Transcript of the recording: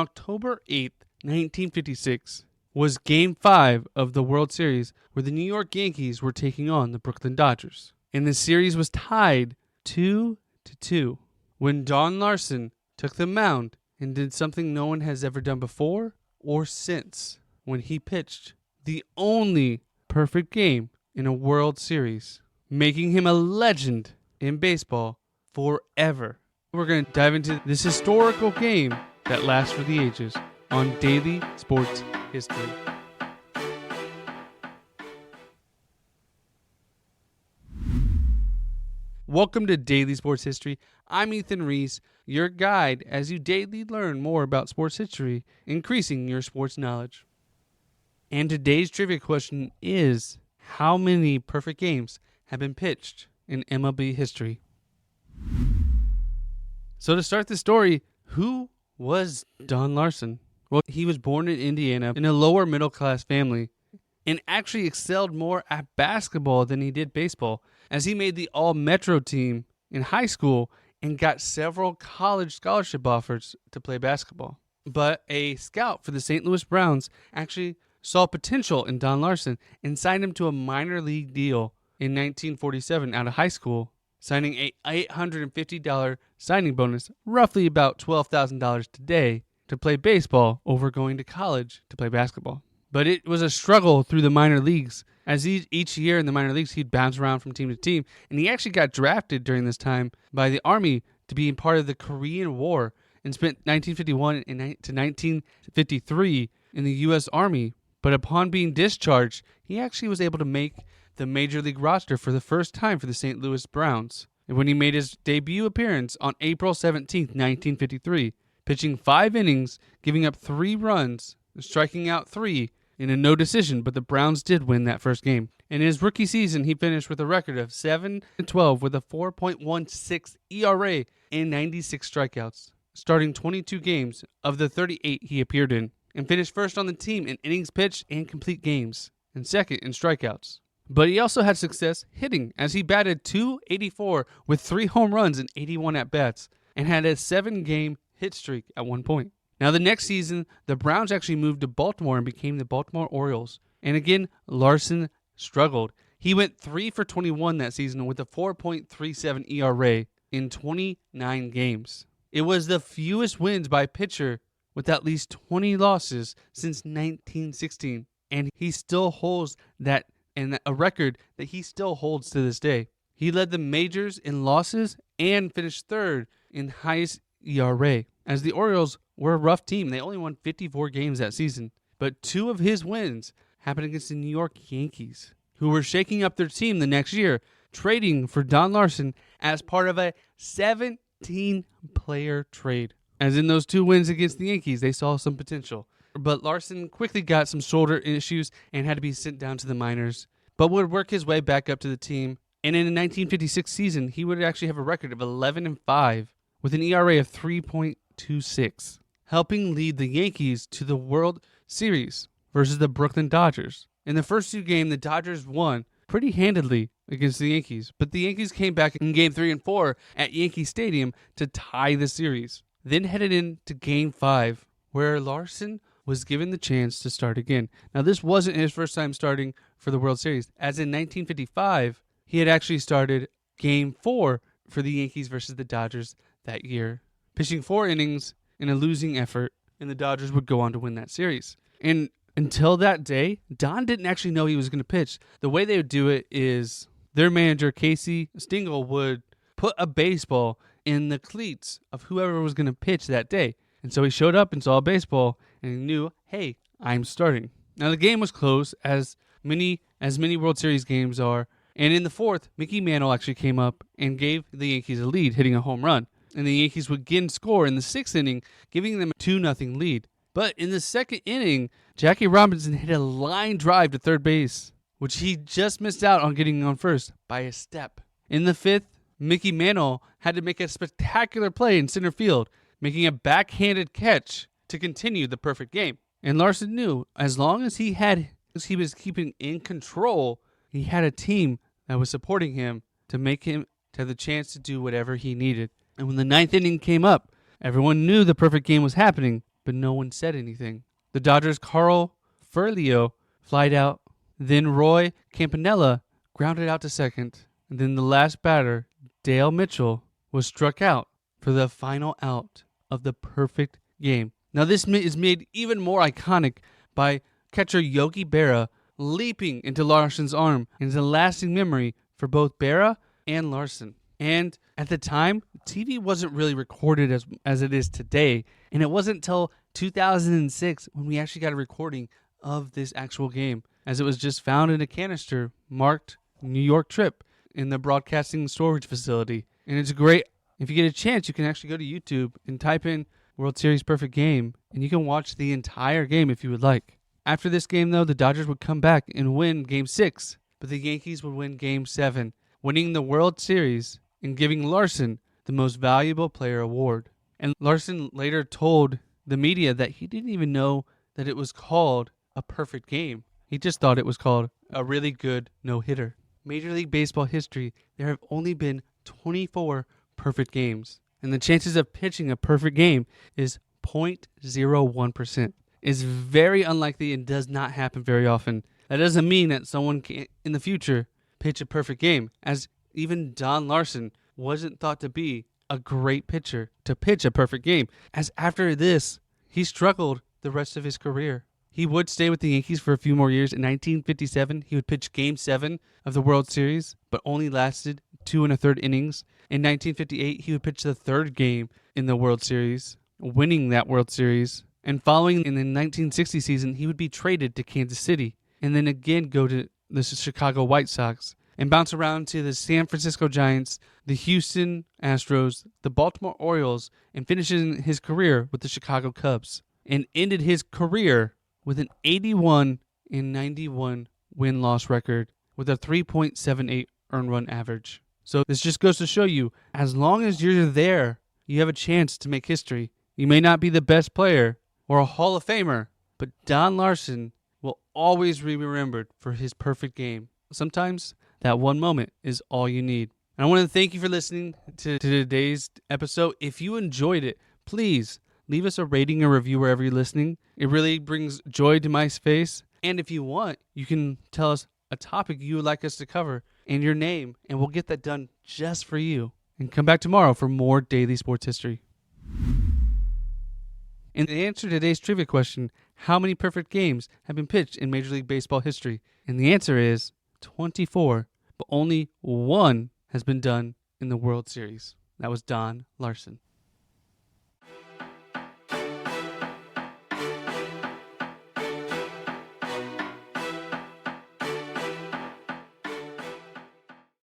October 8th, 1956 was Game 5 of the World Series where the New York Yankees were taking on the Brooklyn Dodgers. And the series was tied 2-2 when Don Larsen took the mound and did something no one has ever done before or since when he pitched the only perfect game in a World Series, making him a legend in baseball forever. We're going to dive into this historical game that lasts for the ages on Daily Sports History. Welcome to Daily Sports History. I'm Ethan Reese, your guide as you daily learn more about sports history, increasing your sports knowledge. And today's trivia question is, how many perfect games have been pitched in MLB history? So to start the story, who was Don Larsen? Well, he was born in Indiana in a lower middle class family and actually excelled more at basketball than he did baseball, as he made the All-Metro team in high school and got several college scholarship offers to play basketball. But a scout for the St. Louis Browns actually saw potential in Don Larsen and signed him to a minor league deal in 1947 out of high school, signing a $850 signing bonus, roughly about $12,000 today, to play baseball over going to college to play basketball. But it was a struggle through the minor leagues, as each year in the minor leagues he'd bounce around from team to team, and he actually got drafted during this time by the Army to be part of the Korean War and spent 1951 to 1953 in the U.S. Army. But upon being discharged, he actually was able to make the Major League roster for the first time for the St. Louis Browns, and when he made his debut appearance on April 17, 1953, pitching 5 innings, giving up 3 runs, striking out 3 in a no decision, but the Browns did win that first game. In his rookie season, he finished with a record of 7-12 with a 4.16 ERA and 96 strikeouts, starting 22 games of the 38 he appeared in, and finished first on the team in innings pitched and complete games, and second in strikeouts. But he also had success hitting, as he batted .284 with 3 home runs and 81 at-bats, and had a 7-game hit streak at one point. Now, the next season, the Browns actually moved to Baltimore and became the Baltimore Orioles. And again, Larsen struggled. He went 3 for 21 that season with a 4.37 ERA in 29 games. It was the fewest wins by a pitcher with at least 20 losses since 1916. And he still holds that, and a record that he still holds to this day. He led the majors in losses and finished third in highest ERA, as the Orioles were a rough team. They only won 54 games that season, but 2 of his wins happened against the New York Yankees, who were shaking up their team the next year, trading for Don Larsen as part of a 17-player trade. As in those 2 wins against the Yankees, they saw some potential. But Larsen quickly got some shoulder issues and had to be sent down to the minors, but would work his way back up to the team. And in the 1956 season, he would actually have a record of 11-5 with an ERA of 3.26, helping lead the Yankees to the World Series versus the Brooklyn Dodgers. In the first 2 games, the Dodgers won pretty handedly against the Yankees, but the Yankees came back in Game 3 and 4 at Yankee Stadium to tie the series, then headed into Game 5, where Larsen was given the chance to start again. Now, this wasn't his first time starting for the World Series, as in 1955, he had actually started Game 4 for the Yankees versus the Dodgers that year, pitching 4 innings in a losing effort, and the Dodgers would go on to win that series. And until that day, Don didn't actually know he was going to pitch. The way they would do it is their manager, Casey Stengel, would put a baseball in the cleats of whoever was going to pitch that day. And so he showed up and saw a baseball, and he knew, hey, I'm starting. Now, the game was close, as many World Series games are, and in the 4th, Mickey Mantle actually came up and gave the Yankees a lead, hitting a home run. And the Yankees would again score in the 6th inning, giving them a 2-0 lead. But in the 2nd inning, Jackie Robinson hit a line drive to third base, which he just missed out on getting on first by a step. In the 5th, Mickey Mantle had to make a spectacular play in center field, making a backhanded catch to continue the perfect game. And Larsen knew, as long as he was keeping in control, he had a team that was supporting him to make him to have the chance to do whatever he needed. And when the 9th inning came up, everyone knew the perfect game was happening, but no one said anything. The Dodgers' Carl Furlio flied out. Then Roy Campanella grounded out to second. And then the last batter, Dale Mitchell, was struck out for the final out of the perfect game. Now this is made even more iconic by catcher Yogi Berra leaping into Larsen's arm, and is a lasting memory for both Berra and Larsen. And at the time, TV wasn't really recorded as it is today, and it wasn't until 2006 when we actually got a recording of this actual game, as it was just found in a canister marked New York trip in the broadcasting storage facility. And it's great. If you get a chance, you can actually go to YouTube and type in World Series Perfect Game, and you can watch the entire game if you would like. After this game, though, the Dodgers would come back and win Game 6, but the Yankees would win Game 7, winning the World Series and giving Larsen the Most Valuable Player award. And Larsen later told the media that he didn't even know that it was called a perfect game. He just thought it was called a really good no-hitter. Major League Baseball history, there have only been 24 perfect games, and the chances of pitching a perfect game is 0.01%. It's very unlikely and does not happen very often. That doesn't mean that someone can, in the future, pitch a perfect game, as even Don Larsen wasn't thought to be a great pitcher to pitch a perfect game, as after this, he struggled the rest of his career. He would stay with the Yankees for a few more years. In 1957, he would pitch Game 7 of the World Series, but only lasted 2 1/3 innings. In 1958, he would pitch the third game in the World Series, winning that World Series. And following in the 1960 season, he would be traded to Kansas City, and then again go to the Chicago White Sox, and bounce around to the San Francisco Giants, the Houston Astros, the Baltimore Orioles, and finishing his career with the Chicago Cubs, and ended his career with an 81-91 win-loss record with a 3.78 earned run average. So this just goes to show you, as long as you're there, you have a chance to make history. You may not be the best player or a Hall of Famer, but Don Larsen will always be remembered for his perfect game. Sometimes that one moment is all you need. And I want to thank you for listening to today's episode. If you enjoyed it, please leave us a rating or review wherever you're listening. It really brings joy to my face. And if you want, you can tell us a topic you would like us to cover and your name, and we'll get that done just for you. And come back tomorrow for more daily sports history. And to answer today's trivia question, how many perfect games have been pitched in Major League Baseball history? And the answer is 24, but only one has been done in the World Series. That was Don Larsen.